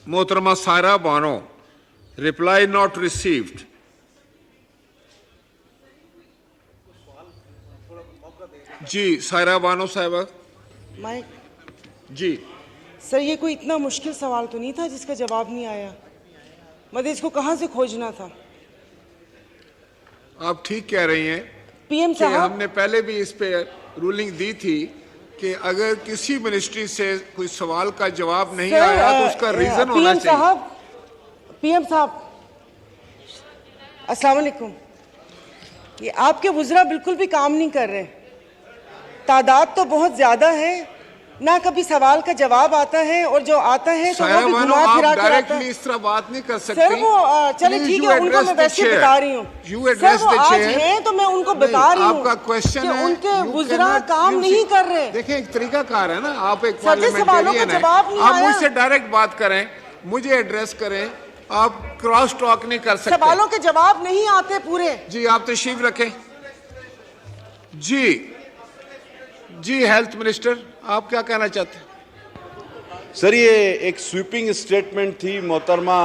मोहतरमा Saira Bano, reply not received. जी सायरा बानो साहिबा। माइक। जी सर, ये कोई इतना मुश्किल सवाल तो नहीं था जिसका जवाब नहीं आया। मतलब इसको कहाँ से खोजना था? आप ठीक कह रही हैं। पीएम कि साहब, हमने पहले भी इस पे रूलिंग दी थी कि अगर किसी मिनिस्ट्री से कोई सवाल का जवाब नहीं सर, आया तो उसका रीजन होना चाहिए। पीएम साहब, अस्सलाम वालेकुम। ये आपके वुज़रा बिल्कुल भी काम नहीं कर रहे। तादाद तो बहुत ज्यादा है, ना कभी सवाल का जवाब आता है, और जो आता है तो वो भी घुमा फिरा कर आता है। इस तरह बात नहीं कर सकती। सर वो चले ठीक है, उनको मैं वैसे बता रही हूँ। सर वो आज हैं तो मैं उनको बता रही हूँ। आपका क्वेश्चन है, उनके वुज़रा काम नहीं कर रहे। देखें, एक तरीकाकार है ना, आप एक पार्लियामेंटेरियन हैं, आप मुझसे डायरेक्ट बात करें, मुझे एड्रेस करें, आप क्रॉस टॉक नहीं कर सकते। सवालों के जवाब नहीं आते पूरे। जी आप तशरीफ रखें। जी हेल्थ मिनिस्टर, आप क्या कहना चाहते हैं? सर, ये एक स्वीपिंग स्टेटमेंट थी मोहतरमा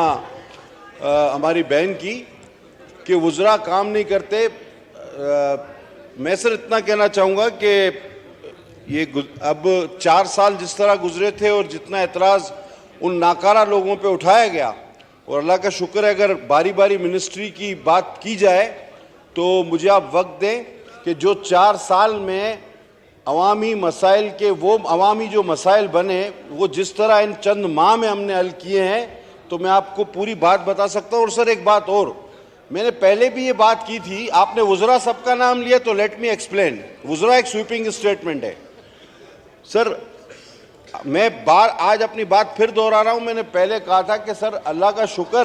हमारी बहन की कि वुज़रा काम नहीं करते। मैं सर इतना कहना चाहूँगा कि ये अब 4 साल जिस तरह गुजरे थे और जितना एतराज़ उन नाकारा लोगों पे उठाया गया, और अल्लाह का शुक्र है अगर बारी बारी मिनिस्ट्री की बात की जाए तो मुझे आप वक्त दें कि जो 4 साल में अवामी मसाइल के वो अवामी जो मसाइल बने वो जिस तरह इन चंद माह में हमने हल किए हैं, तो मैं आपको पूरी बात बता सकता हूँ। और सर एक बात और, मैंने पहले भी ये बात की थी, आपने वुज़रा सबका नाम लिया तो लेट मी एक्सप्लेन। वुज़रा एक स्वीपिंग स्टेटमेंट है सर। मैं आज अपनी बात फिर दोहरा रहा हूँ। मैंने पहले कहा था कि सर अल्लाह का शुक्र है